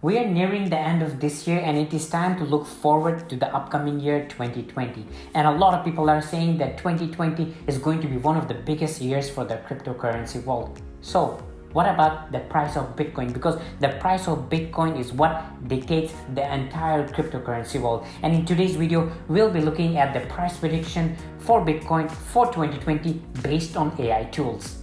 We are nearing the end of this year and it is time to look forward to the upcoming year 2020. And a lot of people are saying that 2020 is going to be one of the biggest years for the cryptocurrency world. So, what about the price of Bitcoin? Because the price of Bitcoin is what dictates the entire cryptocurrency world. And in today's video, we'll be looking at the price prediction for Bitcoin for 2020 based on AI tools.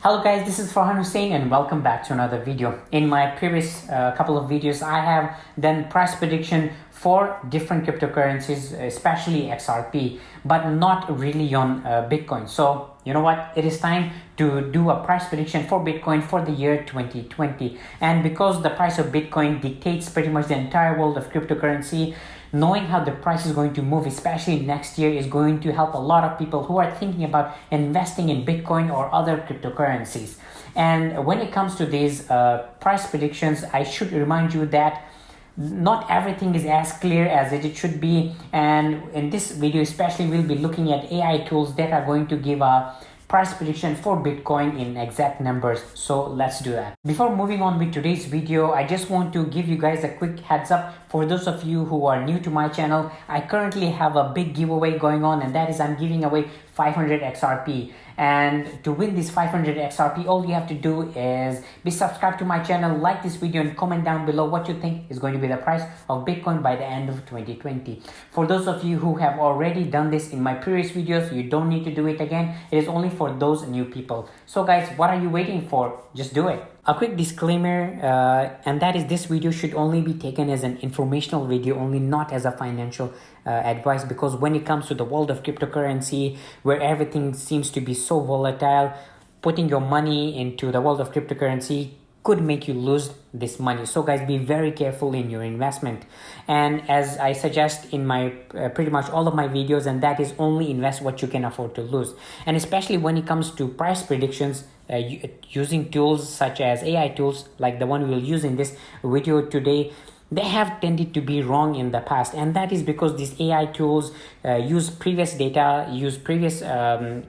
Hello guys, this is Farhan Hussein and welcome back to another video. In my previous couple of videos, I have done price prediction for different cryptocurrencies, especially XRP, but not really on Bitcoin. So you know what? It is time to do a price prediction for Bitcoin for the year 2020. And because the price of Bitcoin dictates pretty much the entire world of cryptocurrency, knowing how the price is going to move, especially next year, is going to help a lot of people who are thinking about investing in Bitcoin or other cryptocurrencies. And when it comes to these price predictions, I should remind you that not everything is as clear as it should be. And in this video especially, we'll be looking at AI tools that are going to give a price prediction for Bitcoin in exact numbers. So let's do that. Before moving on with today's video, I just want to give you guys a quick heads up. For those of you who are new to my channel, I currently have a big giveaway going on, and that is I'm giving away 500 XRP. And to win this 500 XRP, all you have to do is be subscribed to my channel, like this video, and comment down below what you think is going to be the price of Bitcoin by the end of 2020. For those of you who have already done this in my previous videos, you don't need to do it again. It is only for those new people. So guys, what are you waiting for? Just do it. A quick disclaimer, and that is this video should only be taken as an informational video, only not as a financial advice, because when it comes to the world of cryptocurrency, where everything seems to be so volatile, putting your money into the world of cryptocurrency could make you lose this money. So guys, be very careful in your investment. And as I suggest in my pretty much all of my videos, and that is only invest what you can afford to lose. And especially when it comes to price predictions, using tools such as AI tools like the one we'll use in this video today, they have tended to be wrong in the past, and that is because these AI tools use previous data, use previous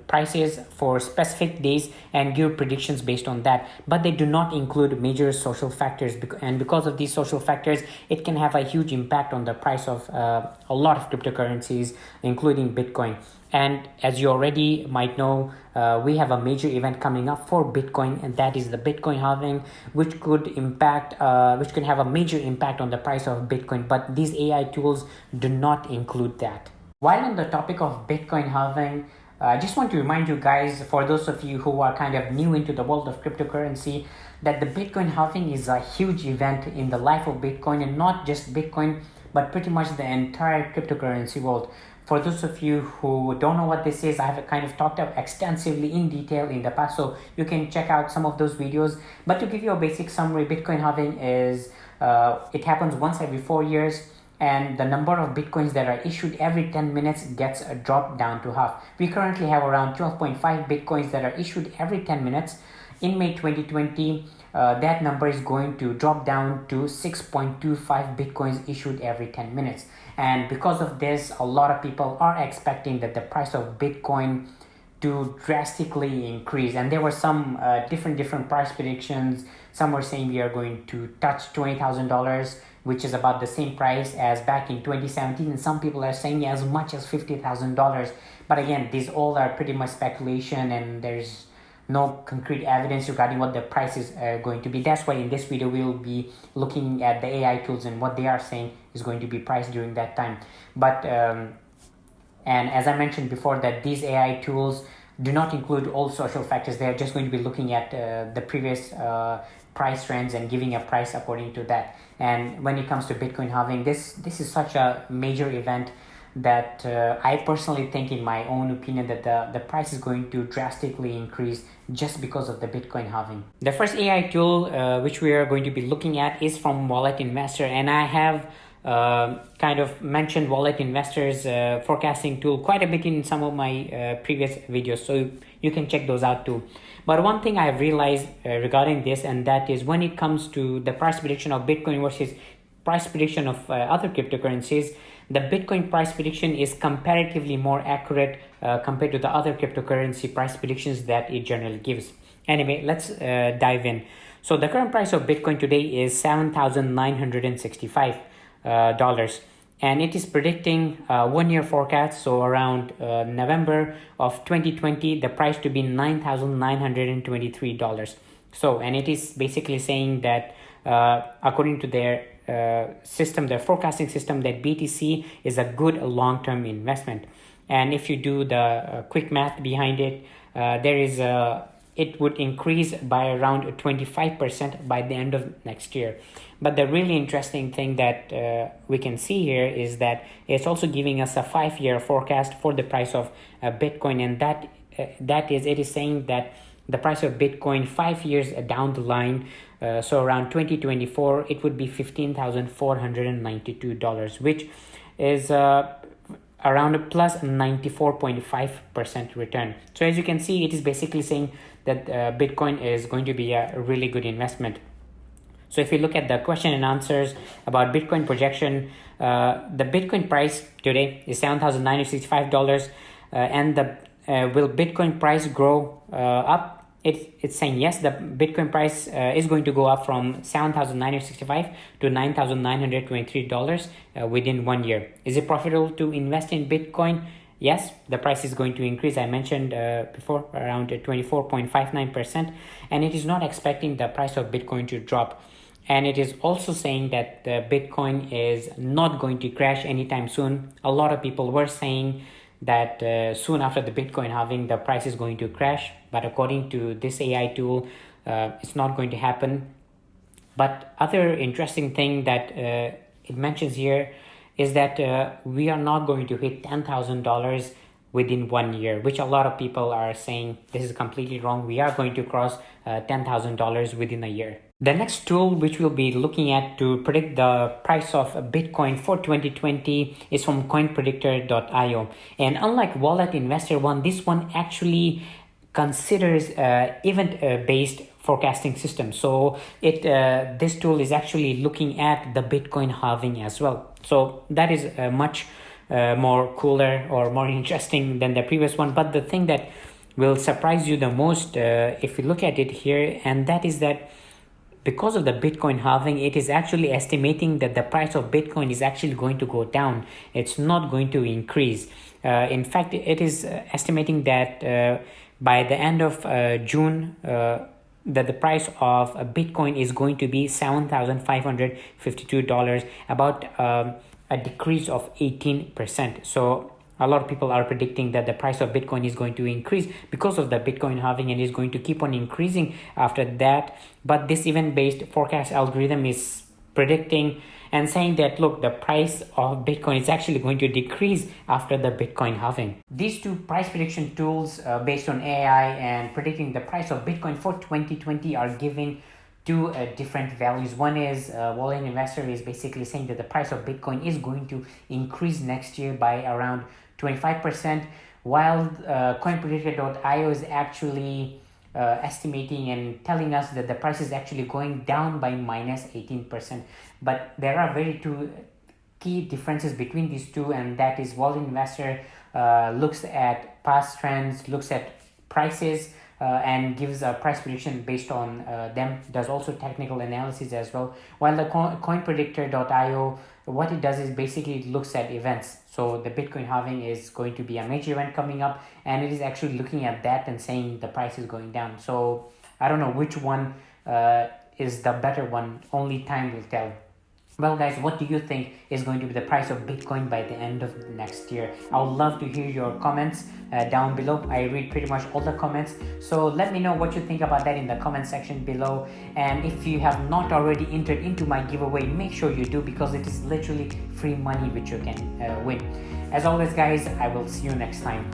prices for specific days and give predictions based on that, but they do not include major social factors, and because of these social factors, it can have a huge impact on the price of a lot of cryptocurrencies, including Bitcoin. And as you already might know, we have a major event coming up for Bitcoin, and that is the Bitcoin halving, which could have a major impact on the price of Bitcoin. But these AI tools do not include that. While on the topic of Bitcoin halving, I just want to remind you guys, for those of you who are kind of new into the world of cryptocurrency, that the Bitcoin halving is a huge event in the life of Bitcoin, and not just Bitcoin, but pretty much the entire cryptocurrency world. For those of you who don't know what this is, I have kind of talked about extensively in detail in the past, so you can check out some of those videos. But to give you a basic summary, Bitcoin halving is, it happens once every 4 years, and the number of Bitcoins that are issued every 10 minutes gets dropped down to half. We currently have around 12.5 Bitcoins that are issued every 10 minutes. In May 2020, that number is going to drop down to 6.25 Bitcoins issued every 10 minutes. And because of this, a lot of people are expecting that the price of Bitcoin to drastically increase. And there were some different price predictions. Some were saying we are going to touch $20,000, which is about the same price as back in 2017. And some people are saying as much as $50,000. But again, these all are pretty much speculation, and there's no concrete evidence regarding what the price is going to be. That's why in this video we'll be looking at the AI tools and what they are saying is going to be priced during that time. But and as I mentioned before, that these AI tools do not include all social factors. They are just going to be looking at the previous price trends and giving a price according to that. And when it comes to Bitcoin halving, this is such a major event that I personally think, in my own opinion, that the price is going to drastically increase just because of the Bitcoin halving. The first AI tool which we are going to be looking at is from WalletInvestor, and I have kind of mentioned WalletInvestor's forecasting tool quite a bit in some of my previous videos, so you can check those out too. But one thing I've realized regarding this, and that is when it comes to the price prediction of Bitcoin versus price prediction of other cryptocurrencies, the Bitcoin price prediction is comparatively more accurate compared to the other cryptocurrency price predictions that it generally gives. Anyway, let's dive in. So the current price of Bitcoin today is $7,965. And it is predicting 1 year forecast, so around November of 2020, the price to be $9,923. So, and it is basically saying that according to their system, their forecasting system, that BTC is a good long-term investment. And if you do the quick math behind it, it would increase by around 25% by the end of next year. But the really interesting thing that we can see here is that it's also giving us a 5-year forecast for the price of Bitcoin, and it is saying that the price of Bitcoin 5 years down the line, so around 2024, it would be $15,492, which is around a plus 94.5% return. So as you can see, it is basically saying that Bitcoin is going to be a really good investment. So if you look at the question and answers about Bitcoin projection, the Bitcoin price today is $7,965, and will Bitcoin price grow up? It's saying yes, the Bitcoin price is going to go up from $7,965 to $9,923 within 1 year. Is it profitable to invest in Bitcoin? Yes, the price is going to increase. I mentioned before, around 24.59%, and it is not expecting the price of Bitcoin to drop. And it is also saying that Bitcoin is not going to crash anytime soon. A lot of people were saying that soon after the Bitcoin halving, the price is going to crash. But according to this AI tool, it's not going to happen. But other interesting thing that it mentions here is that we are not going to hit $10,000 within 1 year, which a lot of people are saying this is completely wrong. We are going to cross $10,000 within a year. The next tool which we'll be looking at to predict the price of Bitcoin for 2020 is from coinpredictor.io. And unlike WalletInvestor one, this one actually considers event-based forecasting system. So this tool is actually looking at the Bitcoin halving as well. So that is much more cooler or more interesting than the previous one. But the thing that will surprise you the most if you look at it here, and that is that because of the Bitcoin halving, it is actually estimating that the price of Bitcoin is actually going to go down. It's not going to increase. In fact, it is estimating that by the end of June, that the price of Bitcoin is going to be $7,552, about a decrease of 18%. So a lot of people are predicting that the price of Bitcoin is going to increase because of the Bitcoin halving, and is going to keep on increasing after that. But this event-based forecast algorithm is predicting and saying that, look, the price of Bitcoin is actually going to decrease after the Bitcoin halving. These two price prediction tools based on AI and predicting the price of Bitcoin for 2020 are giving two different values. One is WalletInvestor is basically saying that the price of Bitcoin is going to increase next year by around 25%, while coinpredictor.io is actually estimating and telling us that the price is actually going down by minus 18%. But there are very two key differences between these two, and that is WalletInvestor looks at past trends, looks at prices, and gives a price prediction based on them, does also technical analysis as well, while the coinpredictor.io, what it does is basically looks at events. So the Bitcoin halving is going to be a major event coming up, and it is actually looking at that and saying the price is going down. So I don't know which one is the better one, only time will tell. Well guys, what do you think is going to be the price of Bitcoin by the end of next year? I would love to hear your comments down below. I read pretty much all the comments. So let me know what you think about that in the comment section below. And if you have not already entered into my giveaway, make sure you do, because it is literally free money which you can win. As always guys, I will see you next time.